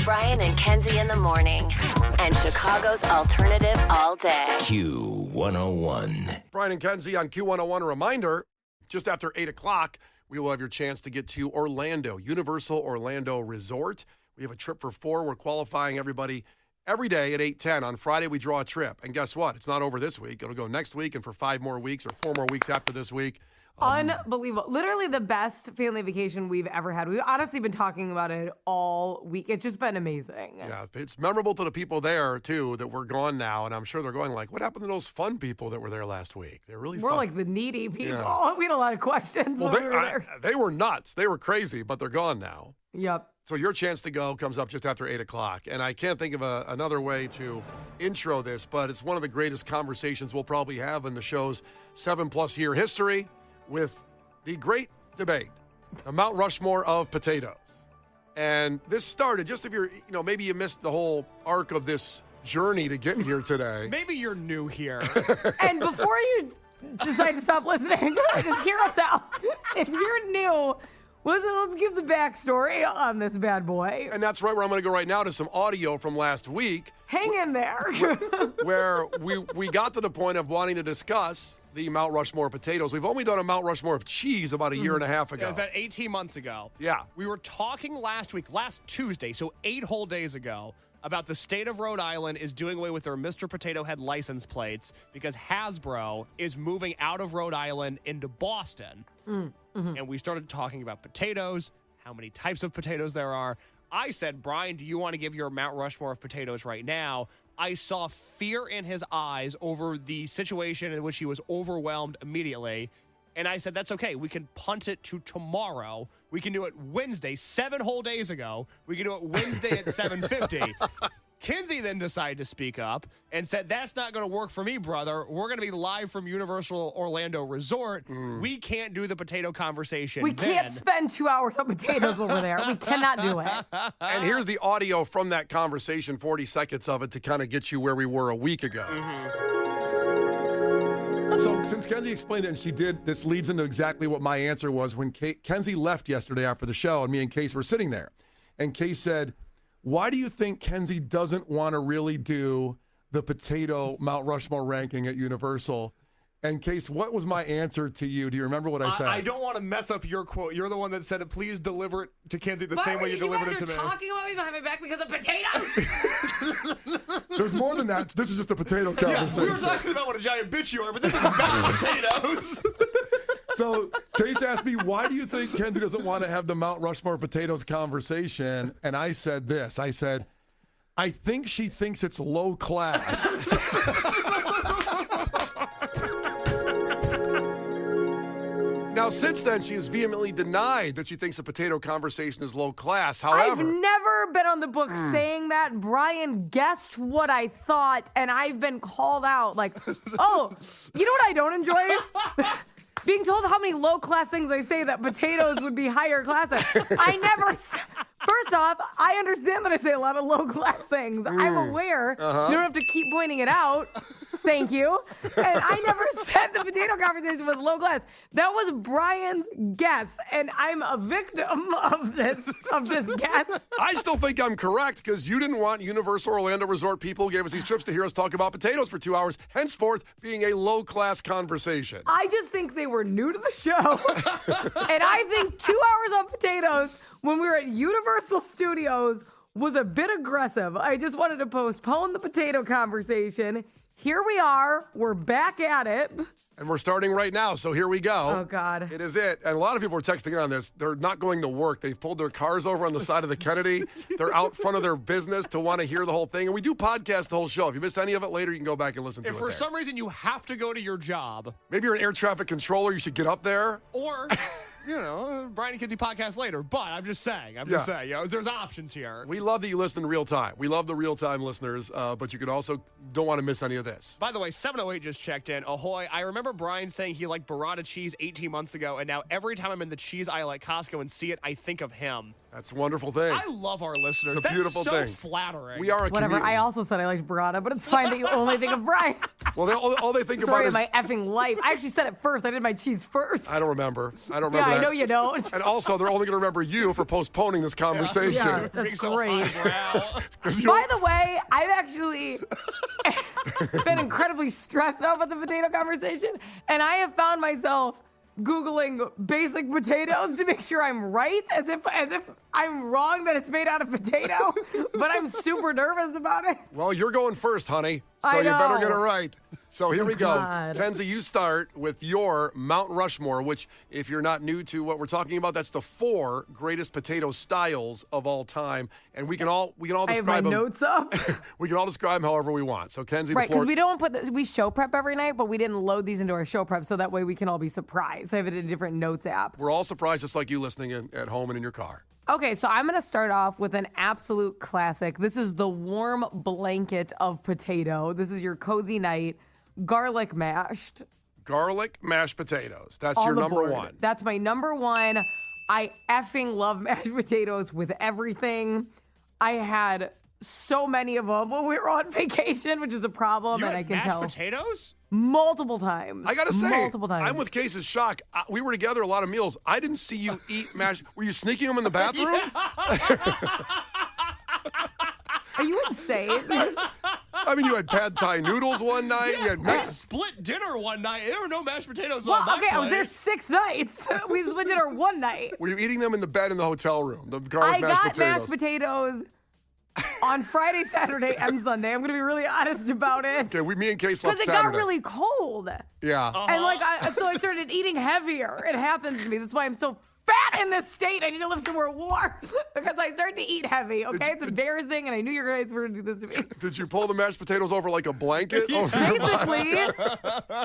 Brian and Kenzie in the morning. And Chicago's alternative all day. Q101. Brian and Kenzie on Q101. A reminder, just after 8 o'clock, we will have your chance to get to Orlando, Universal Orlando Resort. We have a trip for 4. We're qualifying everybody every day at 8:10. On Friday, we draw a trip. And guess what? It's not over this week. It'll go next week and for 5 more weeks or 4 more weeks after this week. Unbelievable. Literally the best family vacation we've ever had. We've honestly been talking about it all week. It's just been amazing. Yeah, it's memorable to the people there, too, that we're gone now. And I'm sure they're going like, what happened to those fun people that were there last week? They're really We're fun. like the needy people. Yeah. We had a lot of questions. Well, when we were there. they were nuts. They were crazy, but they're gone now. Yep. So your chance to go comes up just after 8 o'clock. And I can't think of another way to intro this, but it's one of the greatest conversations we'll probably have in the show's 7+ year history with the great debate, the Mount Rushmore of potatoes. And this started, just if you're, maybe you missed the whole arc of this journey to get here today. Maybe you're new here. And before you decide to stop listening, just hear us out. If you're new, let's give the backstory on this bad boy. And that's right where I'm going to go right now to some audio from last week. Hang in there. Where we got to the point of wanting to discuss the Mount Rushmore potatoes. We've only done a Mount Rushmore of cheese about a year and a half ago. Yeah, about 18 months ago. Yeah. We were talking last Tuesday, so 8 whole days ago, about the state of Rhode Island is doing away with their Mr. Potato Head license plates because Hasbro is moving out of Rhode Island into Boston. And we started talking about potatoes, how many types of potatoes there are. I said, Brian, do you want to give your Mount Rushmore of potatoes right now? I saw fear in his eyes over the situation in which he was overwhelmed immediately. And I said, that's okay. We can punt it to tomorrow. We can do it Wednesday, 7 whole days ago. We can do it Wednesday at 7:50. Kenzie then decided to speak up and said, that's not going to work for me, brother. We're going to be live from Universal Orlando Resort. We can't do the potato conversation. We can't spend 2 hours on potatoes over there. We cannot do it. And here's the audio from that conversation, 40 seconds of it, to kind of get you where we were a week ago. So since Kenzie explained it, and she did, this leads into exactly what my answer was when Kenzie left yesterday after the show, and me and Case were sitting there. And Case said, why do you think Kenzie doesn't want to really do the potato Mount Rushmore ranking at Universal? And Case, what was my answer to you? Do you remember what I said? I don't want to mess up your quote. You're the one that said it. Please deliver it to Kenzie the same way you delivered it to me. You guys are talking about me behind my back because of potatoes? There's more than that. This is just a potato conversation. We were talking about what a giant bitch you are, but this is about potatoes. So Case asked me, why do you think Kenzie doesn't want to have the Mount Rushmore potatoes conversation? And I said this. I said, I think she thinks it's low class. Now, since then, she has vehemently denied that she thinks the potato conversation is low class. However, I've never been on the book saying that. Brian guessed what I thought, and I've been called out like, oh, you know what I don't enjoy? Being told how many low-class things I say that potatoes would be higher class. I never... First off, I understand that I say a lot of low-class things. I'm aware. You don't have to keep pointing it out. Thank you. And I never said the potato conversation was low-class. That was Brian's guess, and I'm a victim of this guess. I still think I'm correct because you didn't want Universal Orlando Resort people who gave us these trips to hear us talk about potatoes for 2 hours, henceforth being a low-class conversation. I just think they were new to the show. And I think 2 hours on potatoes when we were at Universal Studios was a bit aggressive. I just wanted to postpone the potato conversation. Here we are. We're back at it. And we're starting right now, so here we go. Oh, God. It is it. And a lot of people are texting in on this. They're not going to work. They've pulled their cars over on the side of the Kennedy. They're out front of their business to want to hear the whole thing. And we do podcast the whole show. If you missed any of it later, you can go back and listen to it If for there. some reason you have to go to your job. Maybe you're an air traffic controller. You should get up there. Or... Brian and Kenzie podcast later. But I'm just saying, there's options here. We love that you listen in real time. We love the real-time listeners, but you could also don't want to miss any of this. By the way, 708 just checked in. Ahoy. I remember Brian saying he liked burrata cheese 18 months ago, and now every time I'm in the cheese aisle at Costco and see it, I think of him. That's a wonderful thing. I love our listeners. It's a beautiful That's so thing. flattering. We are a Whatever. community. I also said I liked burrata, but it's fine that you only think of Brian. Well, all they think Story about of is my effing life. I actually said it first. I did my cheese first. I don't remember. Yeah, that. I know you don't. And also, they're only going to remember you for postponing this conversation. Yeah, that's Being so great. highbrow. By the way, I've actually been incredibly stressed out about the potato conversation, and I have found myself Googling basic potatoes to make sure I'm right, as if I'm wrong that it's made out of potato, but I'm super nervous about it. Well, you're going first, honey, so I you better know. get it right. So here we go. God. Kenzie, you start with your Mount Rushmore, which, if you're not new to what we're talking about, that's the 4 greatest potato styles of all time, and we can all I have describe my them. notes up. We can all describe them however we want. So Kenzie, Right, the floor. because we don't we show prep every night, but we didn't load these into our show prep, so that way we can all be surprised. I have it in a different notes app. We're all surprised, just like you listening at home and in your car. Okay, so I'm going to start off with an absolute classic. This is the warm blanket of potato. This is your cozy night. Garlic mashed. Garlic mashed potatoes. That's On your the number board. 1. That's my number 1. I effing love mashed potatoes with everything. I had so many of them when we were on vacation, which is a problem, You and had I can mashed tell potatoes? multiple times. I gotta say, multiple times. I'm with Case's shock. We were together a lot of meals. I didn't see you eat mashed. Were you sneaking them in the bathroom? Are you insane? I mean, you had pad thai noodles one night. You had We split dinner one night. There were no mashed potatoes Well, on my okay, I was there plate. 6 nights. We split dinner one night. Were you eating them in the bed in the hotel room? The garlic I mashed got potatoes. mashed potatoes on Friday, Saturday, and Sunday. I'm going to be really honest about it. Okay, me and Case left Because it Saturday. got really cold. Yeah. And so I started eating heavier. It happens to me. That's why I'm so fat in this state. I need to live somewhere warm because I started to eat heavy. Okay, it's embarrassing, and I knew you guys were going to do this to me. Did you pull the mashed potatoes over like a blanket? Over your body?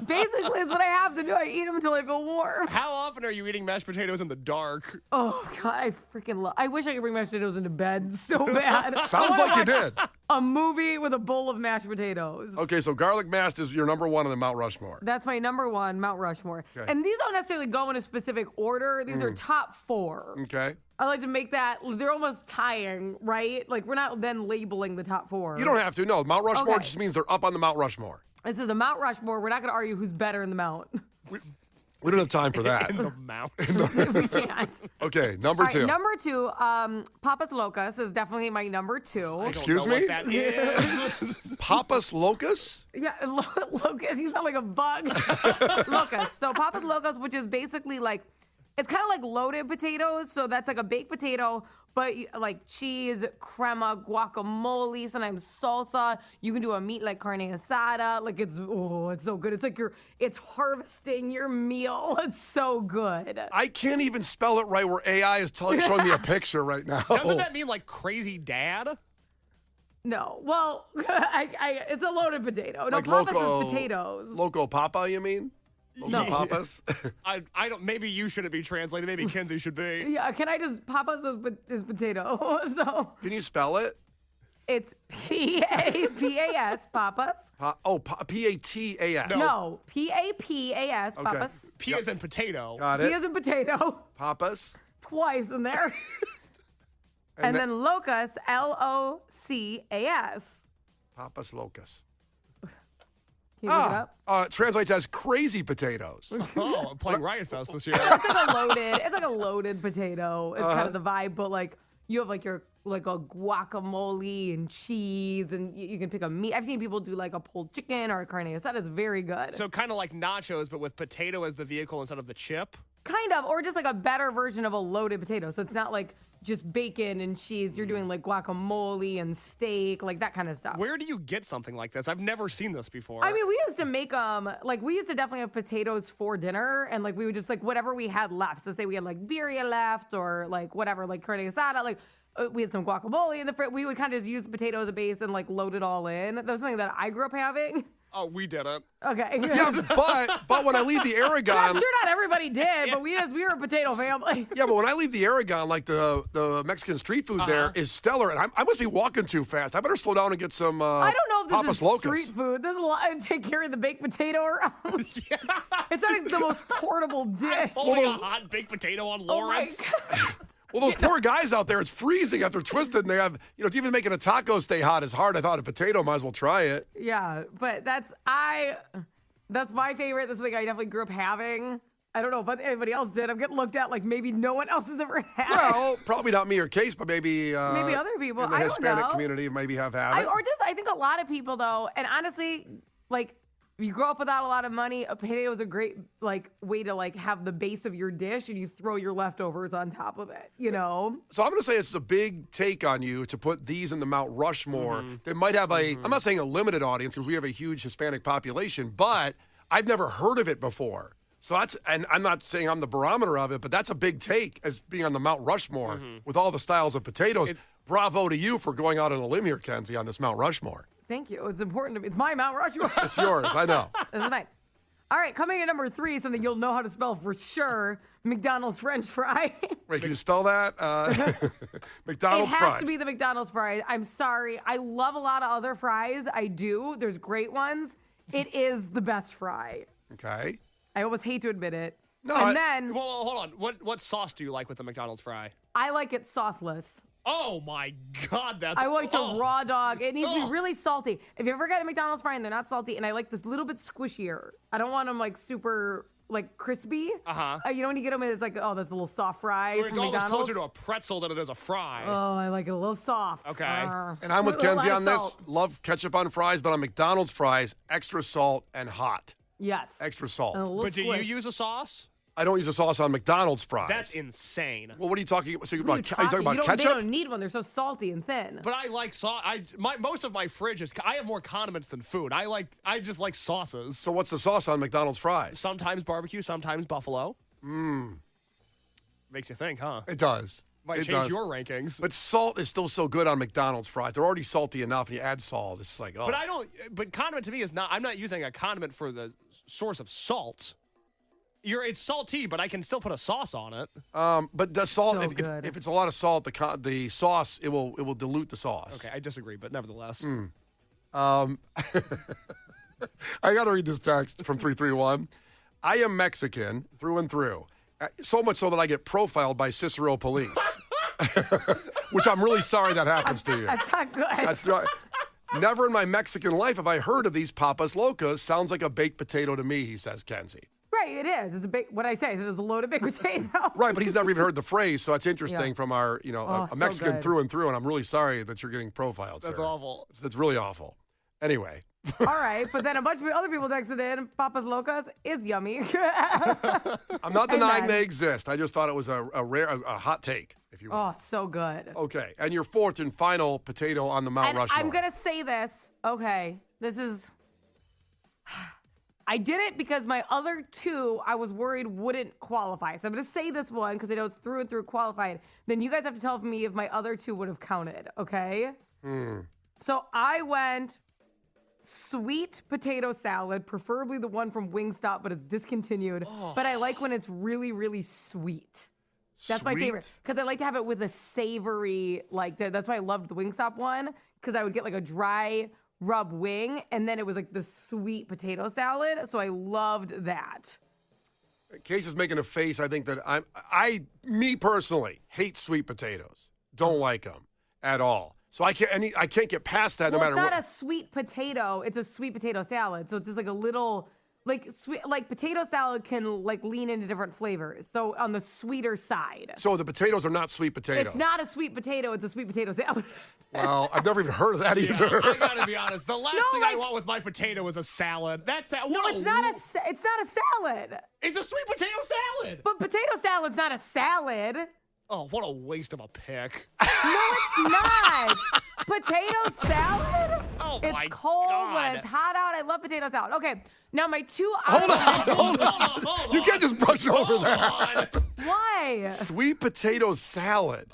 Basically, is what I have to do. I eat them until I feel warm. How often are you eating mashed potatoes in the dark? Oh God, I freaking love. I wish I could bring mashed potatoes into bed so bad. Sounds like you did. A movie with a bowl of mashed potatoes. Okay, so garlic mashed is your number 1 on the Mount Rushmore. That's my number 1, Mount Rushmore. Okay. And these don't necessarily go in a specific order. These are top 4. Okay. I like to make that, they're almost tying, right? Like, we're not then labeling the top 4. You don't have to. No, Mount Rushmore Okay. just means they're up on the Mount Rushmore. This is a Mount Rushmore. We're not going to argue who's better in the Mount. We don't have time for that. In the mouth. We can't. Okay, number All right, 2. number 2, Papas Locas is definitely my number 2. Excuse Know me? what that is. Papas Locus? Yeah, Locus. You sound like a bug. Locus. So Papas Locos, which is basically like, it's kind of like loaded potatoes. So that's like a baked potato, but like cheese, crema, guacamole, sometimes salsa. You can do a meat like carne asada. Like it's so good. It's like it's harvesting your meal. It's so good. I can't even spell it right where AI is showing me a picture right now. Doesn't that mean like crazy dad? No, well, it's a loaded potato. No, Like Papas loco, is potatoes. Loco Papa, you mean? Loco Papas? I don't. Maybe you shouldn't be translating. Maybe Kenzie should be. Yeah, can I just Papas is potato? So Can you spell it? it's P-A-P-A-S, Papas. P-A-T-A-S. No, P-A-P-A-S, Okay. Papas. P as in potato. Got P it. as in potato, Papas. twice in there. And then locus, L-O-C-A-S. Papas Locus. Can you look it up? Translates as crazy potatoes. Oh, I'm playing Riot Fest this year. It's like a loaded potato. It's kind of the vibe, but like you have like a guacamole and cheese, and you can pick a meat. I've seen people do like a pulled chicken or a carne asada. It's very good. So kind of like nachos, but with potato as the vehicle instead of the chip. Kind of, or just like a better version of a loaded potato. So it's not like just bacon and cheese. You're doing like guacamole and steak, like that kind of stuff. Where do you get something like this? I've never seen this before. I mean, we used to make like we used to definitely have potatoes for dinner, and like we would just like whatever we had left. So say we had like birria left, or like whatever, like carne asada, like we had some guacamole in the fridge. We would kind of just use the potato as a base and like load it all in. That was something that I grew up having. oh, we didn't. Okay. Yeah, but when I leave the Aragon, I'm sure not everybody did, but we were a potato family. yeah, but when I leave the Aragon, like the Mexican street food there is stellar, and I must be walking too fast. I better slow down and get some. I don't know if Papas this is Locus. street food. There's a lot to take care of the baked potato around. It's not the most portable dish. Holding a hot baked potato on Oh my Lawrence. God. Well, those poor guys out there, it's freezing after Twisted, and they have, even making a taco stay hot is hard. I thought a potato, might as well try it. Yeah, but that's my favorite. This is the thing I definitely grew up having. I don't know if anybody else did. I'm getting looked at like maybe no one else has ever had it. Well, probably not me or Case, but maybe other people. in the I Hispanic don't know. community maybe have had it. I think a lot of people though, and honestly, like if you grow up without a lot of money, a potato is a great way to have the base of your dish, and you throw your leftovers on top of it. So I'm going to say it's a big take on you to put these in the Mount Rushmore. They might have I'm not saying a limited audience because we have a huge Hispanic population, but I've never heard of it before. So and I'm not saying I'm the barometer of it, but that's a big take as being on the Mount Rushmore with all the styles of potatoes. Bravo to you for going out on a limb here, Kenzie, on this Mount Rushmore. Thank you. It's important to me. It's my Mount Rushmore. It's yours. I know. This is mine. All right, coming in number 3, something you'll know how to spell for sure, McDonald's French fry. Wait, can you spell that? McDonald's fries. It has to be the McDonald's fries. I'm sorry. I love a lot of other fries. I do. There's great ones. It is the best fry. Okay. I almost hate to admit it. No, Well, hold on. What sauce do you like with the McDonald's fry? I like it sauceless. Oh my God, that's. I like the raw dog. It needs to be really salty. If you ever get a McDonald's fry and they're not salty, and I like this little bit squishier. I don't want them super crispy. You know when you get them, and it's like, oh, that's a little soft fry. It's from almost McDonald's. closer to a pretzel than it is a fry. Oh, I like it a little soft. Okay. And I'm with a little Kenzie less on this. salt. Love ketchup on fries, but on McDonald's fries, extra salt and hot. Yes. Extra salt. And a little But do you squish. use a sauce? I don't use a sauce on McDonald's fries. That's insane. Well, what are you talking about? So are you What talking about They ketchup? don't need one. They're so salty and thin. But I like sauce. Most of my fridge is. I have more condiments than food. I just like sauces. So what's the sauce on McDonald's fries? Sometimes barbecue, sometimes buffalo. Makes you think, huh? It does. Might It change does. your rankings. But salt is still so good on McDonald's fries. They're already salty enough, and you add salt. It's like, oh. But I don't. But condiment to me is not. I'm not using a condiment for the source of salt. It's salty, but I can still put a sauce on it. But the salt, So if good. it's a lot of salt, the sauce it will dilute the sauce. Okay, I disagree, but nevertheless. I got to read this text from 331. I am Mexican through and through. So much so that I get profiled by Cicero police. Which I'm really sorry that happens to you. That's not good. That's not, never in my Mexican life have I heard of these papas locas. Sounds like a baked potato to me, he says, Kenzie. Right, it is. It's a big. What I say is it's a loaded baked potato. Right, but he's never even heard the phrase, so it's interesting Yeah. from our, Oh, a so Mexican good. through and through, and I'm really sorry that you're getting profiled, That's sir. awful. That's really awful. Anyway. All right, but then a bunch of other people texted in. Papas Locas is yummy. I'm not denying Amen. they exist. I just thought it was a hot take, if you will. Oh, so good. Okay, and your fourth and final potato on the Mount And Rushmore. I'm gonna say this. Okay, this is. I did it because my other 2 I was worried wouldn't qualify. So I'm gonna say this one because I know it's through and through qualified. Then you guys have to tell me if my other 2 would have counted. Okay. So I went sweet potato salad, preferably the one from Wingstop, but it's discontinued. But I like when it's really, really sweet. That's my favorite because I like to have it with a savory, that's why I loved the Wingstop one because I would get a dry rub wing and then it was the sweet potato salad. So I loved that. Case is making a face. I think that me personally, hate sweet potatoes. Don't like them at all. So I can't get past that no matter it's not what. a sweet potato. It's a sweet potato salad. So it's just a little, sweet, potato salad can lean into different flavors. So on the sweeter side. So the potatoes are not sweet potatoes. It's not a sweet potato. It's a sweet potato salad. Well, I've never even heard of that either. I gotta be honest. The last No, thing I want with my potato is a salad. That's No, it's not a salad. It's a sweet potato salad. But potato salad's not a salad. Oh, what a waste of a pick. No, it's not. Potato salad? Oh, it's my cold God. when it's hot out. I love potato salad. Okay, now my 2 Hold on. You can't just brush over that. Why? Sweet potato salad.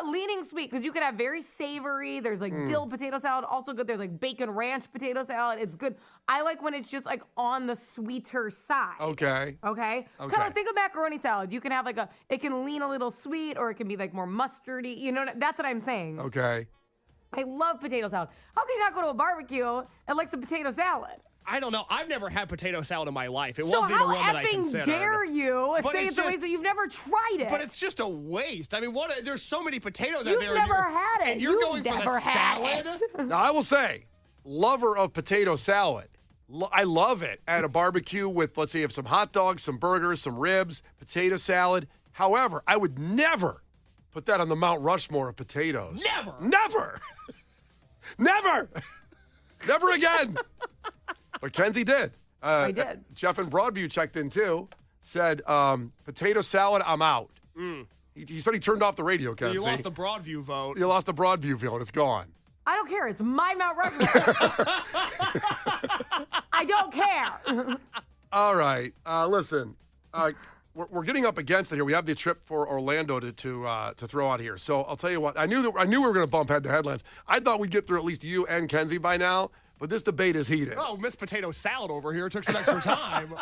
Leaning sweet, because you can have very savory. There's dill potato salad, also good. There's bacon ranch potato salad. It's good. I like when it's just on the sweeter side. Okay. Okay? Kind of think of macaroni salad. You can have it can lean a little sweet or it can be more mustardy. You know, that's what I'm saying. Okay. I love potato salad. How can you not go to a barbecue and like some potato salad? I don't know. I've never had potato salad in my life. It So wasn't how even one that I effing considered. dare you But say it's it's a just- waste that you've never tried it? But it's just a waste. I mean, there's so many potatoes out You've there. never and had it. And you're You've going for the never had salad? it. Now, I will say, lover of potato salad. I love it at a barbecue with, let's say, you have some hot dogs, some burgers, some ribs, potato salad. However, I would never put that on the Mount Rushmore of potatoes. Never. Never. Never. Never again. But Kenzie did. I did. Jeff in Broadview checked in too. Said, potato salad, I'm out. He said he turned off the radio, Kenzie. You lost the Broadview vote. You lost the Broadview vote. It's gone. I don't care. It's my Mount Rushmore. I don't care. All right. Listen, we're getting up against it here. We have the trip for Orlando to throw out here. So I'll tell you what. I knew we were going to bump head to headlines. I thought we'd get through at least you and Kenzie by now, but this debate is heated. Oh, Miss Potato Salad over here took some extra time.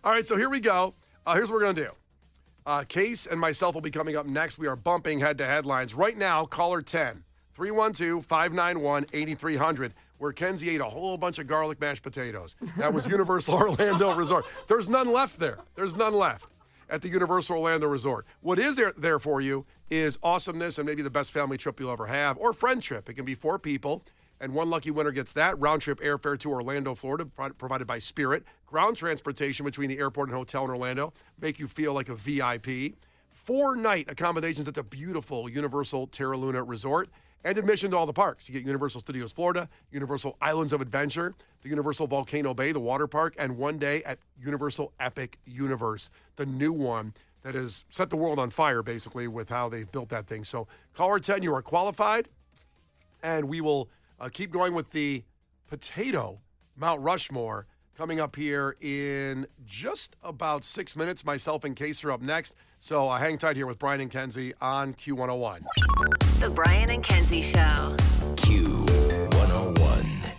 All right, so here we go. Here's what we're going to do. Case and myself will be coming up next. We are bumping head to headlines. Right now, caller 10, 312-591-8300, where Kenzie ate a whole bunch of garlic mashed potatoes. That was Universal Orlando Resort. There's none left there. There's none left at the Universal Orlando Resort. What is there for you is awesomeness and maybe the best family trip you'll ever have, or friend trip. It can be 4 people. And one lucky winner gets that. Round-trip airfare to Orlando, Florida, provided by Spirit. Ground transportation between the airport and hotel in Orlando. Make you feel like a VIP. 4-night accommodations at the beautiful Universal Terra Luna Resort. And admission to all the parks. You get Universal Studios Florida, Universal Islands of Adventure, the Universal Volcano Bay, the water park, and 1 day at Universal Epic Universe, the new one that has set the world on fire, basically, with how they've built that thing. So, caller 10, you are qualified, and we will keep going with the potato Mount Rushmore coming up here in just about 6 minutes. Myself and Case are up next. So hang tight here with Brian and Kenzie on Q101. The Brian and Kenzie Show. Q101.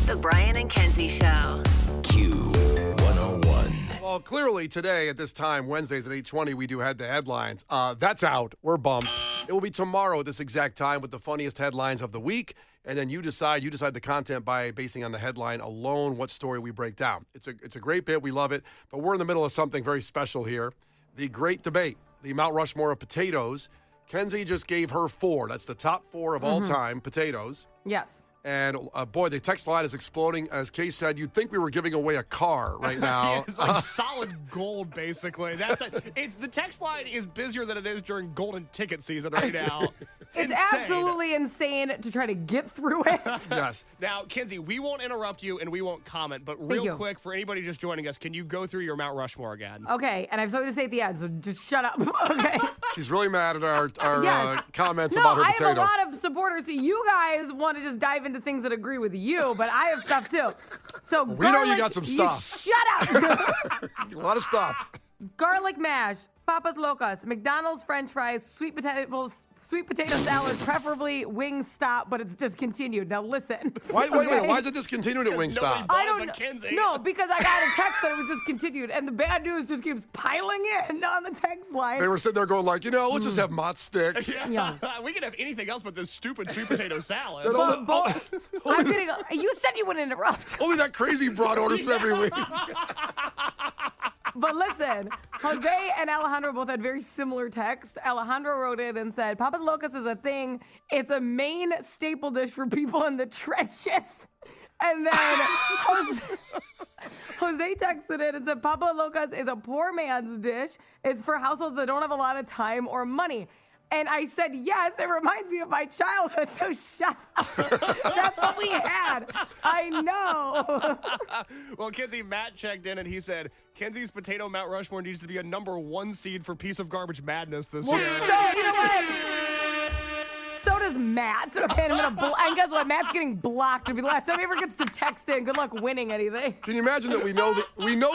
The Brian and Kenzie Show. Q101. Well, clearly today at this time, Wednesdays at 8:20, we do head to headlines. That's out. We're bumped. It will be tomorrow at this exact time with the funniest headlines of the week. And then you decide the content by basing on the headline alone what story we break down. It's a great bit. We love it. But we're in the middle of something very special here. The great debate, the Mount Rushmore of potatoes. Kenzie just gave her 4. That's the top 4 of all time potatoes. Yes. And boy, the text line is exploding. As Case said, you'd think we were giving away a car right now. It's like solid gold, basically. That's it. The text line is busier than it is during golden ticket season right now. It's insane. Absolutely insane to try to get through it. Yes. Now, Kenzie, we won't interrupt you and we won't comment, but Thank real you. quick, for anybody just joining us, can you go through your Mount Rushmore again? Okay, and I have something to say at the end, so just shut up. Okay. She's really mad at our Yes. comments No, about her I potatoes. have a lot of supporters. So you guys want to just dive into things that agree with you, but I have stuff too. So We know you garlic- got some stuff. Shut up. A lot of stuff. Garlic mash, Papas Locas, McDonald's French fries, sweet potato salad, preferably Wingstop, but it's discontinued. Now listen. Wait, Okay? why is it discontinued at Nobody Wingstop? bought I it don't but know. Kenzie. No, because I got a text that it was discontinued, and the bad news just keeps piling in on the text line. They were sitting there going like, let's just have Mott sticks. Yeah. We can have anything else but this stupid sweet potato salad. I'm kidding. You said you wouldn't interrupt. Only that crazy broad orders every week. But listen, Jose and Alejandro both had very similar texts. Alejandro wrote in and said, Papas Locas is a thing. It's a main staple dish for people in the trenches. And then Jose texted it and said, Papa Locas is a poor man's dish. It's for households that don't have a lot of time or money. And I said, yes, it reminds me of my childhood, so shut up. That's what we had. I know. Well, Kenzie, Matt checked in and he said, Kenzie's potato Mount Rushmore needs to be a #1 seed for Piece of Garbage Madness this year. So, you know what? So does Matt. Okay, and and guess what? Matt's getting blocked. If the last time he ever gets to text in, good luck winning anything. Can you imagine that we know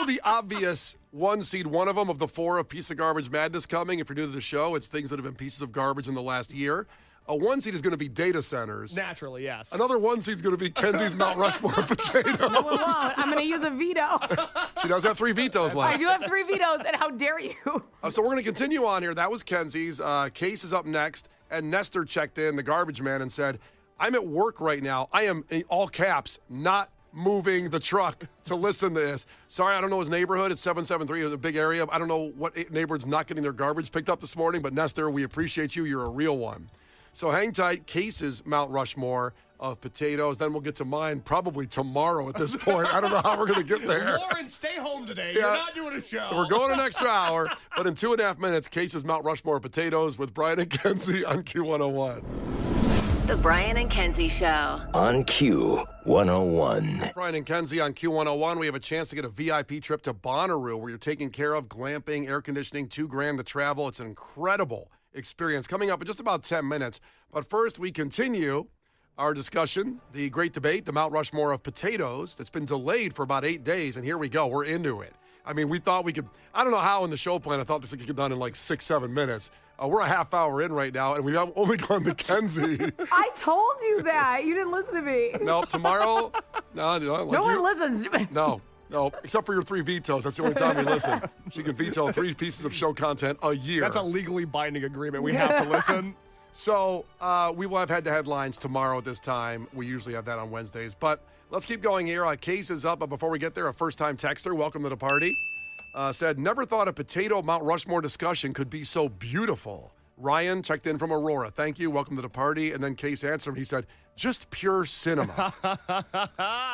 the obvious 1 seed, one of them of the 4 of Piece of Garbage Madness coming? If you're new to the show, it's things that have been pieces of garbage in the last year. A 1 seed is going to be data centers. Naturally, yes. Another 1 seed is going to be Kenzie's Mount Rushmore of potatoes. No, it won't. I'm going to use a veto. She does have 3 vetoes I left. do have 3 vetoes, and how dare you? So we're going to continue on here. That was Kenzie's. Case is up next. And Nestor checked in, the garbage man, and said, I'm at work right now. I am, in all caps, not moving the truck to listen to this. Sorry, I don't know his neighborhood. It's 773. It's a big area. I don't know what neighborhood's not getting their garbage picked up this morning, but Nestor, we appreciate you. You're a real one. So hang tight. Case's Mount Rushmore of potatoes. Then we'll get to mine probably tomorrow at this point. I don't know how we're going to get there. Lauren, stay home today. You're not doing a show. We're going an extra hour, but in 2.5 minutes, Case's Mount Rushmore of potatoes with Brian and Kenzie on Q101. The Brian and Kenzie Show. On Q101. Brian and Kenzie on Q101. We have a chance to get a VIP trip to Bonnaroo where you're taken care of, glamping, air conditioning, $2,000 to travel. It's an incredible experience coming up in just about 10 minutes. But first, we continue our discussion, the great debate, the Mount Rushmore of potatoes that's been delayed for about 8 days. And here we go. We're into it. I mean, we thought we could, I don't know how in the show plan, I thought this could get done in like 6-7 minutes. We're a half hour in right now, and we've only gone to Kenzie. I told you that. You didn't listen to me. No, tomorrow, no one listens to me. No, except for your 3 vetoes. That's the only time you listen. She can veto 3 pieces of show content a year. That's a legally binding agreement. We have to listen. So we will have head-to-head lines tomorrow at this time. We usually have that on Wednesdays. But let's keep going here. Case is up, but before we get there, a first-time texter, welcome to the party, said, never thought a potato Mount Rushmore discussion could be so beautiful. Ryan checked in from Aurora. Thank you. Welcome to the party. And then Case answered him. He said, just pure cinema.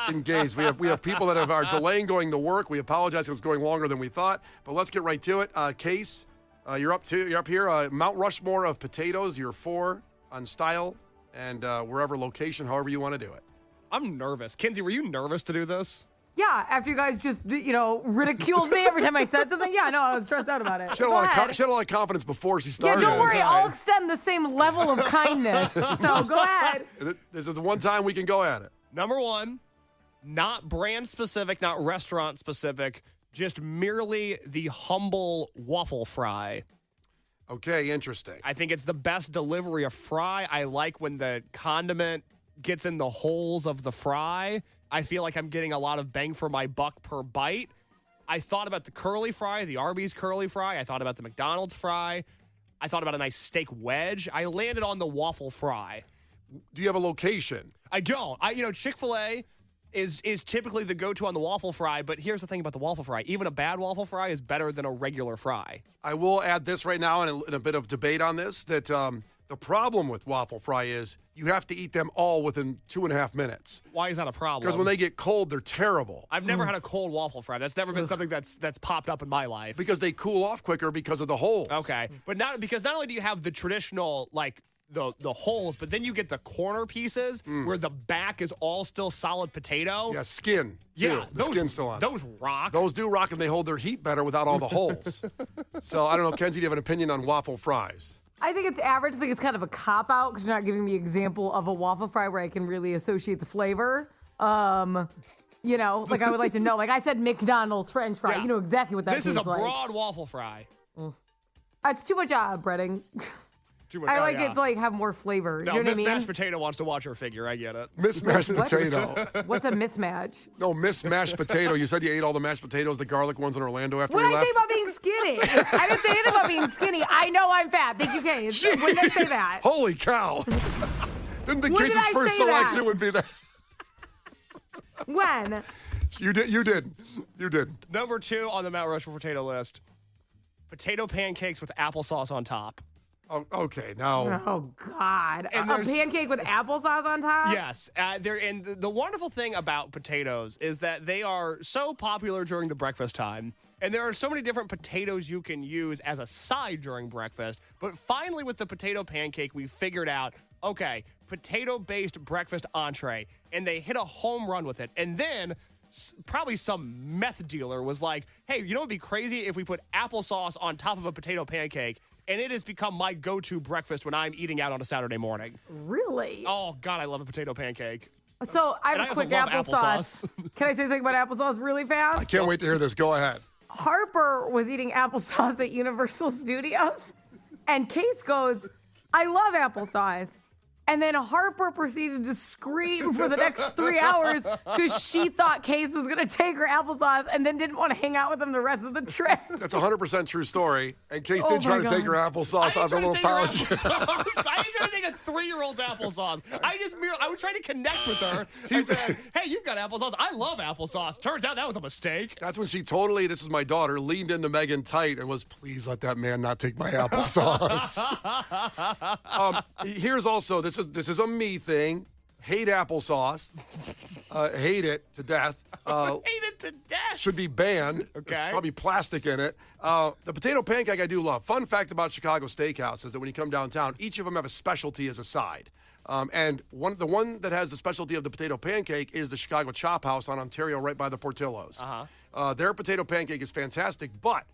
Engaged. We have people that are delaying going to work. We apologize if it's going longer than we thought. But let's get right to it. Case, you're up here. Mount Rushmore of potatoes. You're 4 on style and wherever location, however you want to do it. I'm nervous. Kenzie, were you nervous to do this? Yeah, after you guys just, ridiculed me every time I said something. Yeah, no, I was stressed out about it. She had a lot of confidence before she started. Yeah, don't worry. I'll extend the same level of kindness. So go ahead. This is the one time we can go at it. Number 1, not brand specific, not restaurant specific, just merely the humble waffle fry. Okay, interesting. I think it's the best delivery of fry. I like when the condiment gets in the holes of the fry. I feel like I'm getting a lot of bang for my buck per bite. I thought about the curly fry, the Arby's curly fry. I thought about the McDonald's fry. I thought about a nice steak wedge. I landed on the waffle fry. Do you have a location? I don't. Chick-fil-A is typically the go-to on the waffle fry, but here's the thing about the waffle fry. Even a bad waffle fry is better than a regular fry. I will add this right now in a bit of debate on this, that the problem with waffle fry is you have to eat them all within 2.5 minutes. Why is that a problem? Because when they get cold, they're terrible. I've never had a cold waffle fry. That's never been something that's popped up in my life. Because they cool off quicker because of the holes. Okay. But not only do you have the traditional, like, the holes, but then you get the corner pieces where the back is all still solid potato. Yeah, skin. Yeah, the skin's still on. Those rock. Those do rock, and they hold their heat better without all the holes. So I don't know, Kenzie, do you have an opinion on waffle fries? I think it's average. I think it's kind of a cop-out because you're not giving me an example of a waffle fry where I can really associate the flavor. I would like to know. Like I said, McDonald's French fry. Yeah. You know exactly what that tastes like. This is a broad waffle fry. It's too much breading. Too much, I like it to have more flavor. No, you know what I Miss mean? Mashed Potato wants to watch her figure. I get it. Miss Mashed Potato. What's a mismatch? No, Miss Mashed Potato. You said you ate all the mashed potatoes, the garlic ones in Orlando after What we did I left. say about being skinny? I didn't say anything about being skinny. I know I'm fat. Thank you, Kenzie. When did I say that? Holy cow. Didn't think When Case's did I first say that? selection would be that. When? You did. Number 2 on the Mount Rushmore potato list, potato pancakes with applesauce on top. Oh, okay, now. Oh, God. And A there's- pancake with applesauce on top? Yes. And the wonderful thing about potatoes is that they are so popular during the breakfast time. And there are so many different potatoes you can use as a side during breakfast. But finally, with the potato pancake, we figured out, okay, potato-based breakfast entree. And they hit a home run with it. And then probably some meth dealer was like, hey, you know what would be crazy if we put applesauce on top of a potato pancake? And it has become my go-to breakfast when I'm eating out on a Saturday morning. Really? Oh, God, I love a potato pancake. So I And have I a quick also love applesauce. Can I say something about applesauce really fast? I can't wait to hear this. Go ahead. Harper was eating applesauce at Universal Studios, and Case goes, I love applesauce. And then Harper proceeded to scream for the next 3 hours because she thought Case was going to take her applesauce and then didn't want to hang out with him the rest of the trip. That's a 100% true story. And Case did try to take her applesauce out of her little pouch. I ain't trying to take a 3-year-old's applesauce. I was trying to connect with her. I said, hey, you've got applesauce. I love applesauce. Turns out that was a mistake. That's when she totally, this is my daughter, leaned into Megan tight and was, please let that man not take my applesauce. Here's also, this is a me thing. Hate applesauce. Hate it to death. Hate it to death. Should be banned. Okay. There's probably plastic in it. The potato pancake I do love. Fun fact about Chicago Steakhouse is that when you come downtown, each of them have a specialty as a side. And the one that has the specialty of the potato pancake is the Chicago Chop House on Ontario right by the Portillo's. Their potato pancake is fantastic, but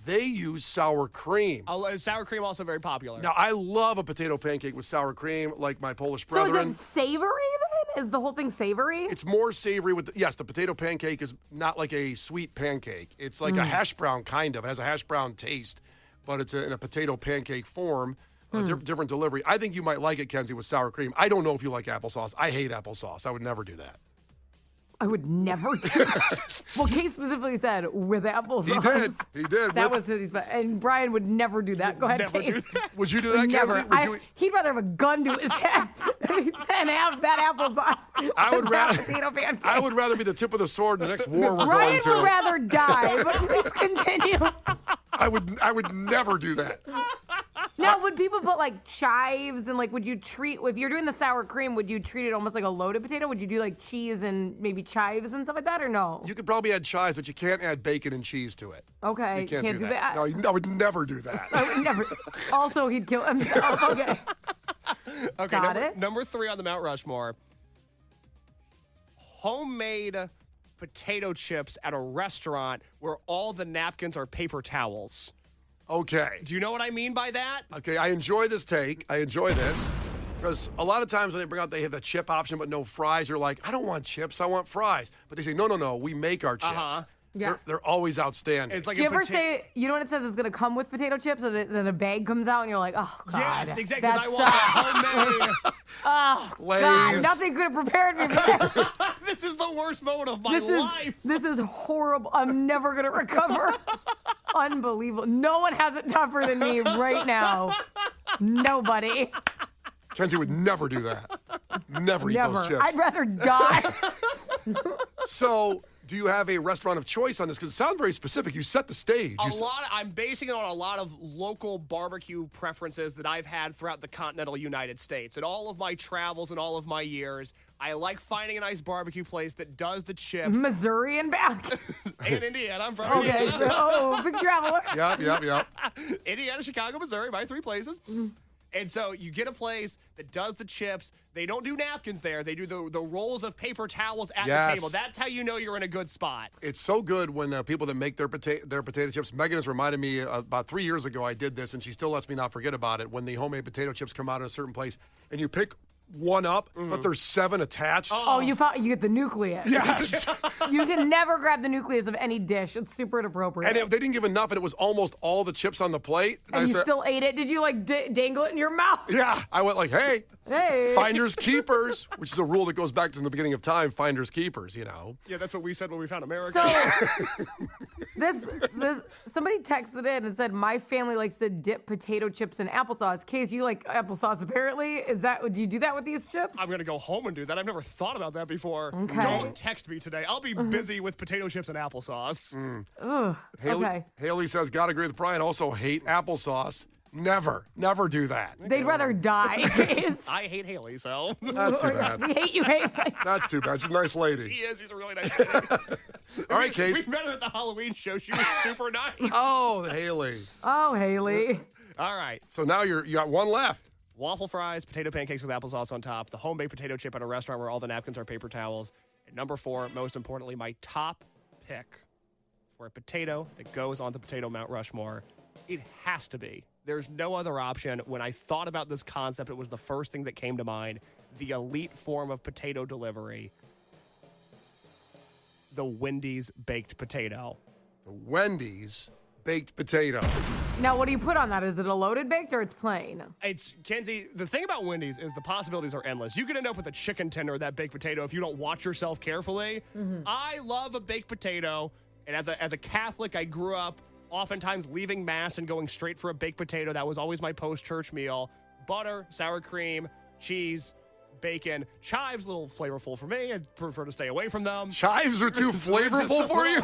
they use sour cream. Sour cream also very popular. Now, I love a potato pancake with sour cream, like my Polish So brethren. is it savory then? Is the whole thing savory? It's more savory with, yes, the potato pancake is not like a sweet pancake. It's like a hash brown, kind of. It has a hash brown taste, but it's in a potato pancake form, different delivery. I think you might like it, Kenzie, with sour cream. I don't know if you like applesauce. I hate applesauce. I would never do that. I would never do that. Well, Case specifically said with applesauce. He did. That was what he's. And Brian would never do that. Go ahead, never Case. do that. Would you do that, Never. Kenzie? He'd rather have a gun to his head than have that applesauce. I would than rather. that potato pancake. I would rather be the tip of the sword in the next war we're Brian going to. would rather die, but please continue. I would never do that. Now, would people put like chives and like, would you treat, if you're doing the sour cream, would you treat it almost like a loaded potato? Would you do like cheese and maybe chives and stuff like that, or no? You could probably add chives, but you can't add bacon and cheese to it. Okay, You can't do that. No, I would never do that. I would never. Also, he'd kill himself. Okay. Okay, Got it. Number 3 on the Mount Rushmore. Homemade potato chips at a restaurant where all the napkins are paper towels. Okay. Do you know what I mean by that? Okay, I enjoy this take. I enjoy this. Because a lot of times when they bring out, they have the chip option, but no fries. You're like, I don't want chips, I want fries. But they say, no, we make our chips. Yes. They're always outstanding. It's like Do you a ever say, you know what it says is going to come with potato chips, and then a bag comes out, and you're like, oh, God. Yes, exactly. That I want sucks. homemade. Oh, Lay's. God, nothing could have prepared me for this. This is the worst moment of my life. This is horrible. I'm never going to recover. Unbelievable. No one has it tougher than me right now. Nobody. Kenzie would never do that. Never eat those chips. I'd rather die. So, do you have a restaurant of choice on this? Because it sounds very specific. You set the stage. I'm basing it on a lot of local barbecue preferences that I've had throughout the continental United States. In all of my travels and all of my years, I like finding a nice barbecue place that does the chips. Missouri and back. In Indiana, I'm from Okay, Indiana. big traveler. Yep. Indiana, Chicago, Missouri, my 3 places. And so you get a place that does the chips. They don't do napkins there. They do the rolls of paper towels at the table. That's how you know you're in a good spot. It's so good when people that make their potato chips. Megan has reminded me about 3 years ago I did this, and she still lets me not forget about it. When the homemade potato chips come out in a certain place, and you pick one up, but there's 7 attached. Oh, you get the nucleus. Yes. You can never grab the nucleus of any dish. It's super inappropriate. And they didn't give enough, and it was almost all the chips on the plate. And I you said, still ate it? Did you like dangle it in your mouth? yeah. I went like, hey, Hey. finders keepers, which is a rule that goes back to the beginning of time. Finders keepers, you know. Yeah, that's what we said when we found America. So this somebody texted in and said my family likes to dip potato chips in applesauce. Case, you like applesauce apparently. Do you do that with these chips? I'm going to go home and do that. I've never thought about that before. Okay. Don't text me today. I'll be busy with potato chips and applesauce. Okay. Haley says, gotta agree with Brian. Also hate applesauce. Never do that. They'd rather die. Case. I hate Haley, so. That's too bad. We hate you, Haley. That's too bad. She's a nice lady. She is. She's a really nice lady. All right, Case. We met her at the Halloween show. She was super nice. Oh, Haley. Oh, Haley. All right. So now you got one left. Waffle fries, potato pancakes with applesauce on top, the homemade potato chip at a restaurant where all the napkins are paper towels. And number 4, most importantly, my top pick for a potato that goes on the potato Mount Rushmore. It has to be. There's no other option. When I thought about this concept, it was the first thing that came to mind. The elite form of potato delivery. The Wendy's baked potato. The Wendy's baked potato. Now, what do you put on that? Is it a loaded baked or it's plain? It's Kenzie. The thing about Wendy's is the possibilities are endless. You could end up with a chicken tender or that baked potato if you don't watch yourself carefully. I love a baked potato, and as a Catholic, I grew up oftentimes leaving mass and going straight for a baked potato. That was always my post-church meal. Butter, sour cream, cheese, bacon. Chives, a little flavorful for me. I prefer to stay away from them. Chives are too flavorful for you?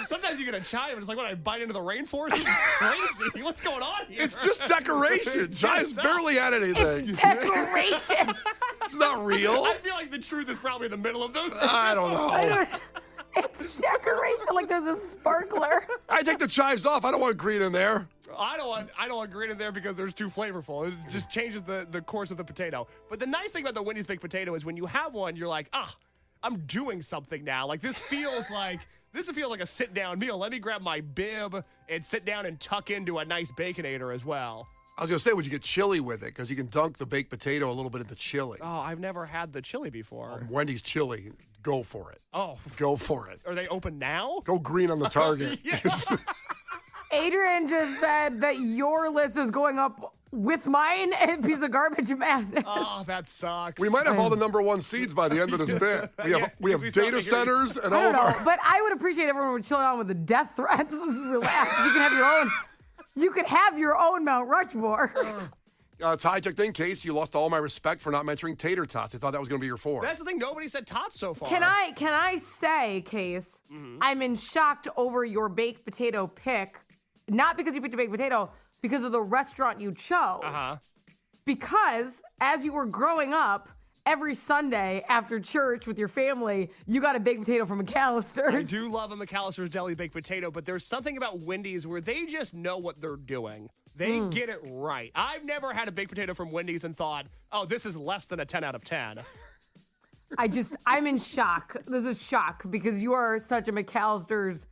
Sometimes you get a chive and it's like when I bite into the rainforest. It's crazy. What's going on here? It's just decoration. Chives barely add anything. It's decoration. It's not real. I feel like the truth is probably in the middle of those. I don't know. It's decoration. Like there's a sparkler. I take the chives off. I don't want green in there. I don't want green in there because there's too flavorful. It just changes the course of the potato. But the nice thing about the Wendy's baked potato is when you have one, you're like, I'm doing something now. Like this feels like a sit-down meal. Let me grab my bib and sit down and tuck into a nice Baconator as well. I was going to say, would you get chili with it? Because you can dunk the baked potato a little bit into chili. Oh, I've never had the chili before. Wendy's chili. Go for it. Oh. Go for it. Are they open now? Go green on the target. Adrian just said that your list is going up with mine and a piece of garbage madness. Oh, that sucks. We might have all the number one seeds by the end of this bit. We have data centers and I all don't of know, our... but I would appreciate everyone would chill out with the death threats. Just relax. You can have your own. You could have your own Mount Rushmore. It's hijacked in case you lost all my respect for not mentioning tater tots. I thought that was going to be your 4. That's the thing. Nobody said tots so far. Can I say, Case, I'm in shock over your baked potato pick, not because you picked a baked potato, because of the restaurant you chose. Because as you were growing up, every Sunday after church with your family, you got a baked potato from McAllister's. I do love a McAllister's Deli baked potato, but there's something about Wendy's where they just know what they're doing. They get it right. I've never had a baked potato from Wendy's and thought, oh, this is less than a 10 out of 10. I'm in shock. This is shock because you are such a McAllister's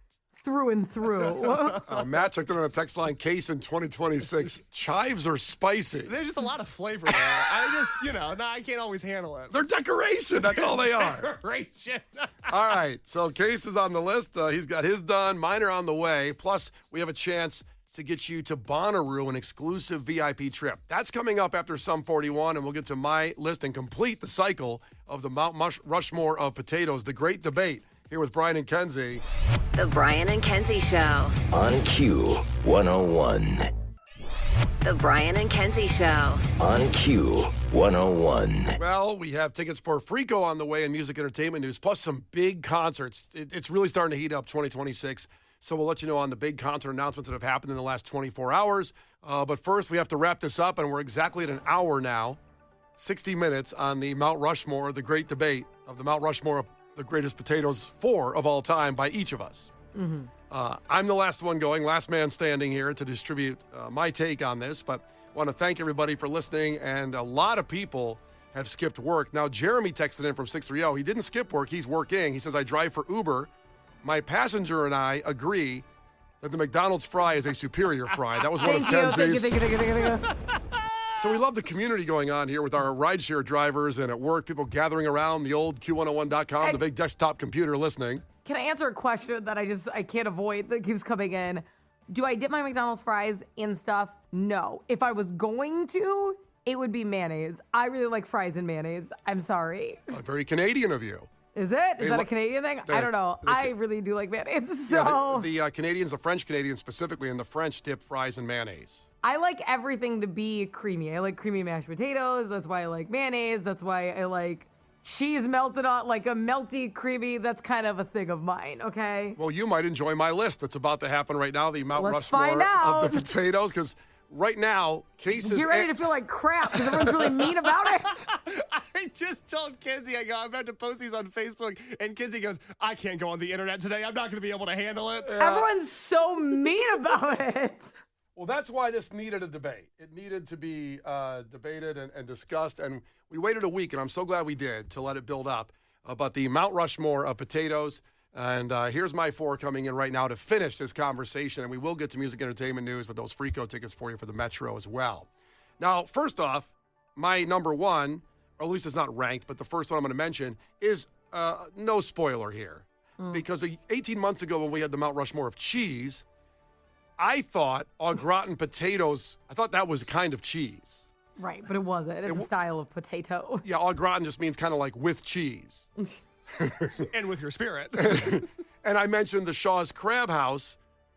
through and through. Matt checked in on a text line, Case in 2026. Chives are spicy. There's just a lot of flavor there. I can't always handle it. They're decoration. That's all they are. Decoration. All right. So Case is on the list. He's got his done. Mine are on the way. Plus, we have a chance to get you to Bonnaroo, an exclusive VIP trip. That's coming up after Sum 41, and we'll get to my list and complete the cycle of the Mount Rushmore of potatoes, the great debate here with Brian and Kenzie. The Brian and Kenzie Show. On Q101. The Brian and Kenzie Show. On Q101. Well, we have tickets for Frico on the way in music entertainment news, plus some big concerts. It's really starting to heat up 2026. So we'll let you know on the big concert announcements that have happened in the last 24 hours. But first, we have to wrap this up, and we're exactly at an hour now, 60 minutes on the Mount Rushmore, the great debate of the Mount Rushmore of the greatest potatoes, 4 of all time by each of us. I'm the last one going, last man standing here to distribute my take on this, but I want to thank everybody for listening, and a lot of people have skipped work. Now, Jeremy texted in from 630. He didn't skip work. He's working. He says, I drive for Uber. My passenger and I agree that the McDonald's fry is a superior fry. That was one of Kenzie's. Thank you. So we love the community going on here with our rideshare drivers and at work, people gathering around the old Q101.com, the big desktop computer listening. Can I answer a question that I can't avoid that keeps coming in? Do I dip my McDonald's fries in stuff? No. If I was going to, it would be mayonnaise. I really like fries and mayonnaise. I'm sorry. Very Canadian of you. Is it? Is that a Canadian thing? I don't know. I really do like mayonnaise. So the Canadians, the French Canadians specifically, and the French dip fries in mayonnaise. I like everything to be creamy. I like creamy mashed potatoes. That's why I like mayonnaise. That's why I like cheese melted on, like a melty, creamy. That's kind of a thing of mine, okay? Well, you might enjoy my list that's about to happen right now, the Mount Let's Rushmore find out. of the potatoes, because right now, Case is... Get ready to feel like crap because everyone's really mean about it. I just told Kenzie, I'm about to post these on Facebook, and Kenzie goes, I can't go on the internet today. I'm not going to be able to handle it. Everyone's so mean about it. Well, that's why this needed a debate. It needed to be debated and discussed, and we waited a week, and I'm so glad we did, to let it build up. But the Mount Rushmore of potatoes, and here's my 4 coming in right now to finish this conversation, and we will get to music entertainment news with those Frico tickets for you for the Metro as well. Now, first off, my number 1, or at least it's not ranked, but the first one I'm going to mention is no spoiler here. Because 18 months ago when we had the Mount Rushmore of cheese, I thought au gratin potatoes, I thought that was a kind of cheese. Right, but it wasn't. It's a style of potato. Yeah, au gratin just means kind of like with cheese. And with your spirit. And I mentioned the Shaw's Crab House.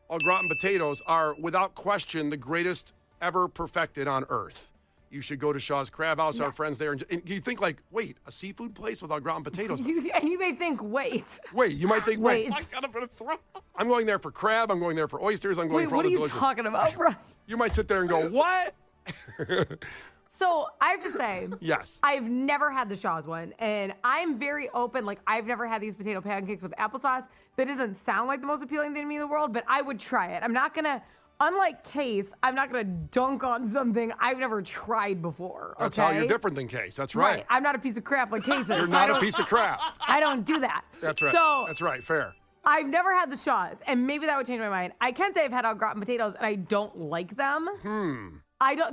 Au gratin potatoes are, without question, the greatest ever perfected on earth. You should go to Shaw's Crab House, our friends there. And you think like, wait, a seafood place with au gratin potatoes? And you may think, wait. Wait, you might think, wait. I got him in a throat. I'm going there for crab. I'm going there for oysters. I'm going Wait, for all what the are you delicious. talking about, bro? You might sit there and go, what? So I have to say, Yes. I've never had the Shaw's one, and I'm very open. Like, I've never had these potato pancakes with applesauce. That doesn't sound like the most appealing thing to me in the world, but I would try it. I'm not gonna, unlike Case, I'm not gonna dunk on something I've never tried before. That's okay? how you're different than Case. That's right. I'm not a piece of crap like Case is. You're so not a piece of crap. I don't do that. That's right. So That's right. Fair. I've never had the Shaw's, and maybe that would change my mind. I can say I've had au gratin potatoes, and I don't like them.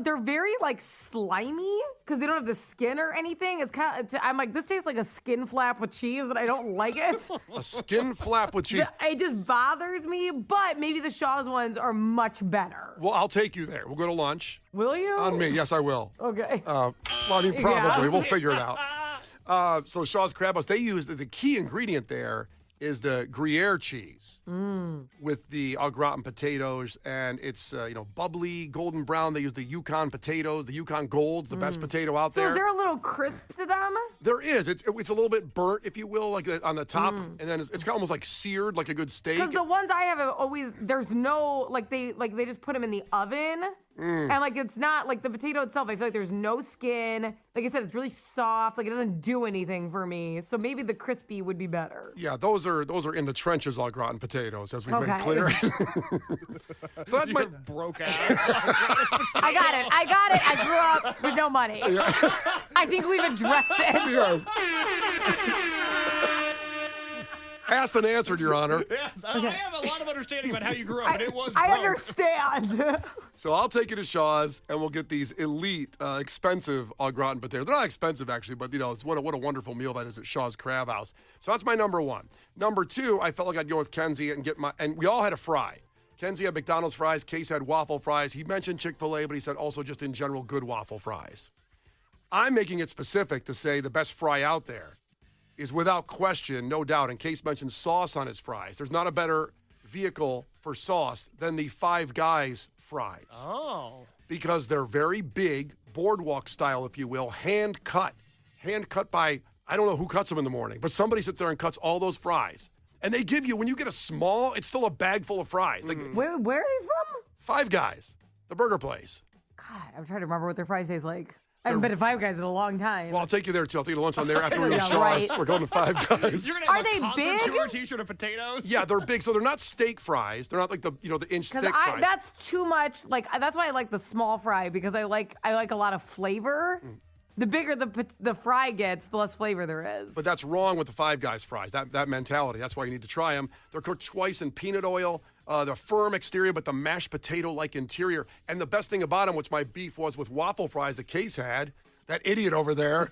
They're very like slimy because they don't have the skin or anything. It's kind of, I'm like, this tastes like a skin flap with cheese, and I don't like it. A skin flap with cheese. It just bothers me, but maybe the Shaw's ones are much better. Well, I'll take you there. We'll go to lunch. Will you? On me. Yes, I will. Okay. Well, I mean, probably. Yeah. We'll figure it out. So Shaw's Crab House, they use the key ingredient there is the Gruyere cheese with the au gratin potatoes, and it's bubbly, golden brown. They use the Yukon potatoes, the Yukon Gold's the best potato out So there. is there a little crisp to them? There is. It's a little bit burnt, if you will, like on the top, and then it's kind of almost like seared, like a good steak. Because the ones I have always, there's no, they just put them in the oven. And like it's not like the potato itself. I feel like there's no skin. Like I said, it's really soft. Like it doesn't do anything for me. So maybe the crispy would be better. Yeah, those are in the trenches au gratin potatoes, as we've made Okay. clear. So that's my. Your broke ass. I got it. I grew up with no money. I think we've addressed it. Yes. Asked and answered, Your Honor. Yes, I have a lot of understanding about how you grew up, but it was broke. I understand. So I'll take you to Shaw's, and we'll get these elite, expensive au gratin potatoes. They're not expensive, actually, but, it's what a wonderful meal that is at Shaw's Crab House. So that's my number one. Number two, I felt like I'd go with Kenzie and we all had a fry. Kenzie had McDonald's fries. Case had waffle fries. He mentioned Chick-fil-A, but he said also just in general good waffle fries. I'm making it specific to say the best fry out there is without question, no doubt, and Case mentioned sauce on his fries. There's not a better vehicle for sauce than the Five Guys fries. Oh. Because they're very big, boardwalk style, if you will, hand cut. Hand cut by, I don't know who cuts them in the morning, but somebody sits there and cuts all those fries. And they give you, when you get a small, it's still a bag full of fries. Like Where are these from? Five Guys, the burger place. God, I'm trying to remember what their fries taste like. I haven't been at Five Guys in a long time. Well, I'll take you there, too. I'll take you to lunch on there after we go to Yeah, Shaw's. right. We're going to Five Guys. You're going to have Are they a concert big? tour t-shirt of potatoes? Yeah, they're big. So they're not steak fries. They're not like the inch thick Because fries. that's too much. Like that's why I like the small fry because I like a lot of flavor. The bigger the fry gets, the less flavor there is. But that's wrong with the Five Guys fries, that mentality. That's why you need to try them. They're cooked twice in peanut oil. The firm exterior, but the mashed potato-like interior. And the best thing about them, which my beef was with waffle fries that Case had, that idiot over there,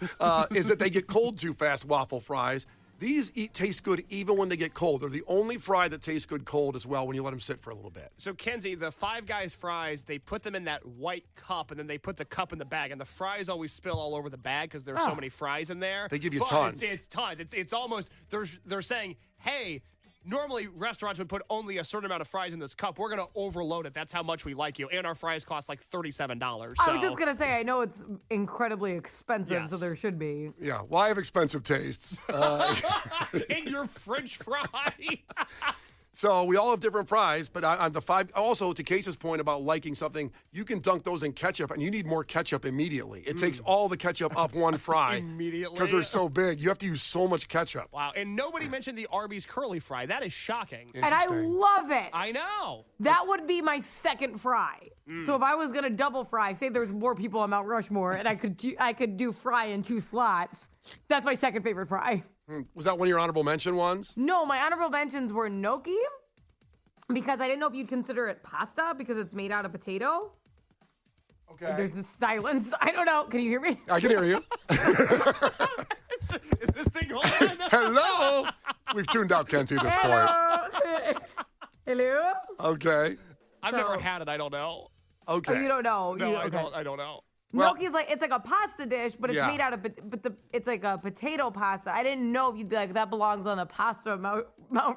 is that they get cold too fast, waffle fries. These taste good even when they get cold. They're the only fry that tastes good cold as well when you let them sit for a little bit. So, Kenzie, the Five Guys fries, they put them in that white cup, and then they put the cup in the bag, and the fries always spill all over the bag because there's so many fries in there. They give you But tons. It's tons. It's almost, they're saying, hey, normally restaurants would put only a certain amount of fries in this cup. We're going to overload it. That's how much we like you. And our fries cost like $37. I was just gonna say I know it's incredibly expensive, so Yes. there should be. Yeah, well, I have expensive tastes. in your French fry. So we all have different fries, but on the five, also to Case's point about liking something, you can dunk those in ketchup, and you need more ketchup immediately. It takes all the ketchup up one fry. Immediately. Because they're so big. You have to use so much ketchup. Wow. And nobody mentioned the Arby's curly fry. That is shocking. And I love it. I know. That would be my second fry. So if I was gonna double fry, say there's more people on Mount Rushmore, and I could do fry in 2 slots. That's my second favorite fry. Was that one of your honorable mention ones? No, my honorable mentions were gnocchi, because I didn't know if you'd consider it pasta because it's made out of potato. Okay. There's this silence. I don't know. Can you hear me? I can hear you. Is this thing on? Hello. We've tuned out Kenzie at this point. Hello. Hello. Okay. I've So- never had it. I don't know. Okay. Oh, you don't know. No, okay. I don't know. Well- Gnocchi's it's like a pasta dish, but it's Yeah. made out of it's like a potato pasta. I didn't know if you'd be like that belongs on the pasta Mount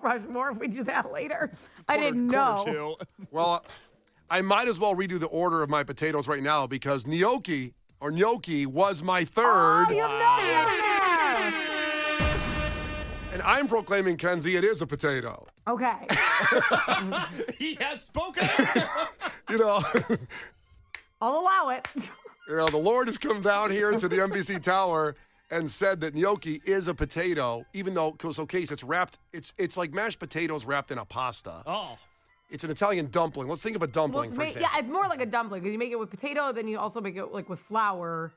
Rushmore if we do that later. I didn't know. Quarter two. Well, I might as well redo the order of my potatoes right now because gnocchi was my third. Oh, you know that. And I'm proclaiming, Kenzie, it is a potato. Okay. He has spoken. You know, I'll allow it. the Lord has come down here to the NBC Tower and said that gnocchi is a potato, even though, Case, it's wrapped, it's like mashed potatoes wrapped in a pasta. Oh. It's an Italian dumpling. Let's think of a dumpling, for example. Yeah, it's more like a dumpling because you make it with potato, then you also make it like with flour.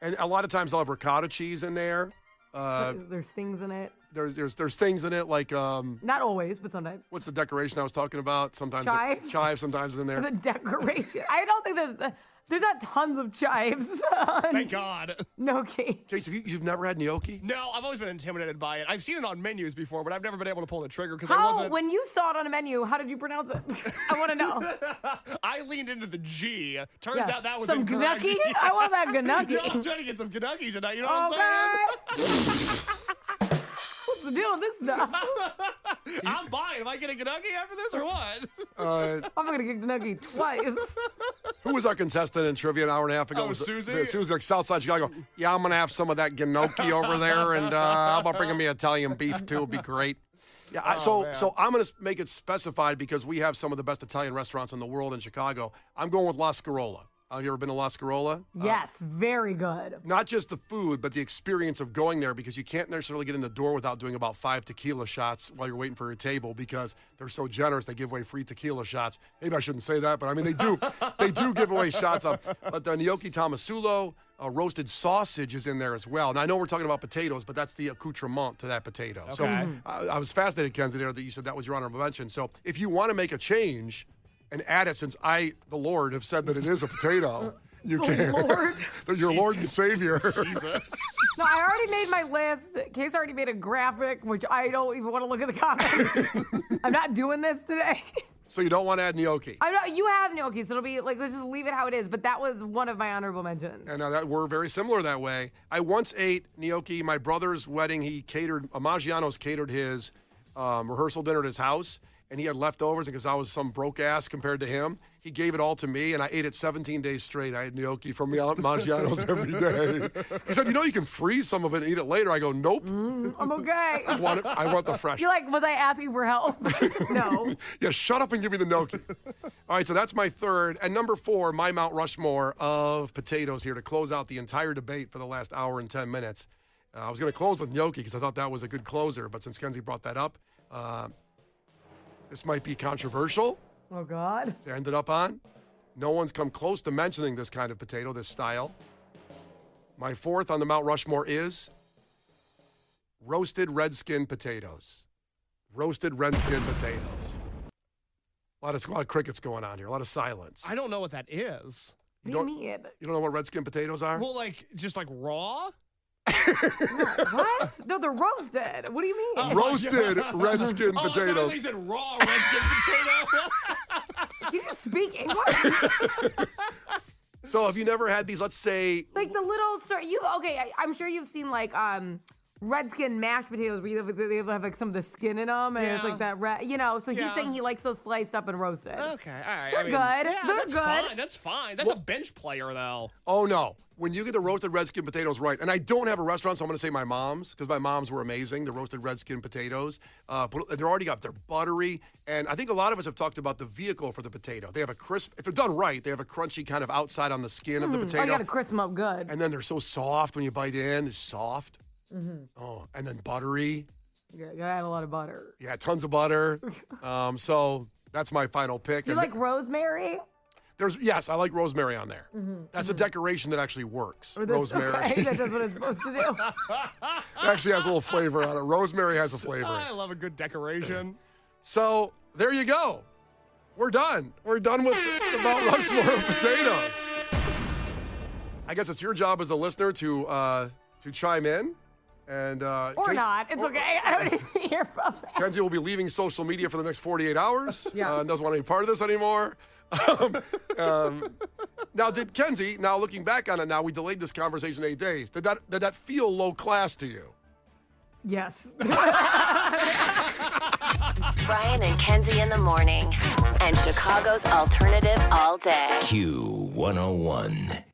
And a lot of times they'll have ricotta cheese in there. There's things in it. There's things in it like Not always, but sometimes. what's the decoration I was talking about? Sometimes Chives? Chives sometimes is in there. The decoration. I don't think there's not tons of chives. Thank God. Gnocchi. Case, you've never had gnocchi? No, I've always been intimidated by it. I've seen it on menus before, but I've never been able to pull the trigger because I wasn't. When you saw it on a menu, how did you pronounce it? I want to know. I leaned into the G. Turns Yeah. out that was some incorrect. gnocchi. I want that gnocchi. Yeah, I'm trying to get some gnocchi tonight. You know what I'm Okay. saying? What's the deal with this stuff? I'm buying. Am I getting gnocchi after this or what? I'm gonna get gnocchi twice. Who was our contestant in trivia an hour and a half ago? Oh, Was it- Susie? Susie, like Southside Chicago. Yeah, I'm going to have some of that gnocchi over there, and how about bringing me Italian beef, too? It'd be great. Yeah, so I'm going to make it specified because we have some of the best Italian restaurants in the world in Chicago. I'm going with La Scarola. Have you ever been to La Scarola? Yes, very good. Not just the food, but the experience of going there because you can't necessarily get in the door without doing about 5 tequila shots while you're waiting for your table because they're so generous. They give away free tequila shots. Maybe I shouldn't say that, but I mean, they do. They do give away shots. But the gnocchi tomasulo, roasted sausage is in there as well. Now, I know we're talking about potatoes, but that's the accoutrement to that potato. So Okay. I was fascinated, Kenzie, there that you said that was your honorable mention. So if you want to make a change and add it, since the Lord, have said that it is a potato, you can. Lord. That your Lord and Savior. Jesus. No, I already made my list. Case already made a graphic, which I don't even want to look at the comments. I'm not doing this today. So you don't want to add gnocchi. You have gnocchi, so it'll be like, let's just leave it how it is. But that was one of my honorable mentions. And that we're very similar that way. I once ate gnocchi. My brother's wedding, Maggiano's catered his rehearsal dinner at his house, and he had leftovers, and because I was some broke ass compared to him, he gave it all to me, and I ate it 17 days straight. I had gnocchi from Maggiano's every day. He said, you can freeze some of it and eat it later. I go, nope. I'm okay. I want the fresh. You're like, was I asking for help? No. Yeah, shut up and give me the gnocchi. All right, so that's my third. And number 4, my Mount Rushmore of potatoes here to close out the entire debate for the last hour and 10 minutes. I was going to close with gnocchi because I thought that was a good closer, but since Kenzie brought that up, this might be controversial Oh, God. to end it up on. No one's come close to mentioning this kind of potato, this style. My 4th on the Mount Rushmore is roasted red skin potatoes. Roasted red skin potatoes. A lot of crickets going on here, a lot of silence. I don't know what that is. What do you mean? You don't know what red skin potatoes are? Well, just like raw? What? No, they're roasted. What do you mean? Roasted red skin Oh, I thought potatoes. they said raw red skin potato. Can you speak English? So have you never had these, let's say, Like the little, I'm sure you've seen like red skin mashed potatoes where they have like some of the skin in them and it's Yeah. like that red, so he's Yeah. saying he likes those sliced up and roasted. Okay, all right. They're good. Yeah, They're that's good. fine. That's fine. That's a bench player, though. oh no, when you get the roasted red skin potatoes right, and I don't have a restaurant, so I'm going to say my mom's, because my mom's were amazing, the roasted red skin potatoes. They're buttery, and I think a lot of us have talked about the vehicle for the potato. They have a crisp, if they're done right, they have a crunchy kind of outside on the skin of the Oh, you potato. gotta crisp them up good. And then they're so soft when you bite in, it's soft. Oh, and then buttery. You gotta add a lot of butter. Yeah, tons of butter. So that's my final pick. Do you And like rosemary? Yes, I like rosemary on there. That's a decoration that actually works. Or that's- Rosemary. Okay, that does what it's supposed to do. Actually has a little flavor on it. Rosemary has a flavor. I love a good decoration. So there you go. We're done. We're done with the Mount Rushmore of potatoes. I guess it's your job as a listener to chime in And Or not. It's okay. I don't need to hear from it. Kenzie will be leaving social media for the next 48 hours. Yes. Doesn't want any part of this anymore. Now, did Kenzie, now looking back on it now, we delayed this conversation 8 days. Did that feel low class to you? Yes. Brian and Kenzie in the morning. And Chicago's alternative all day. Q101.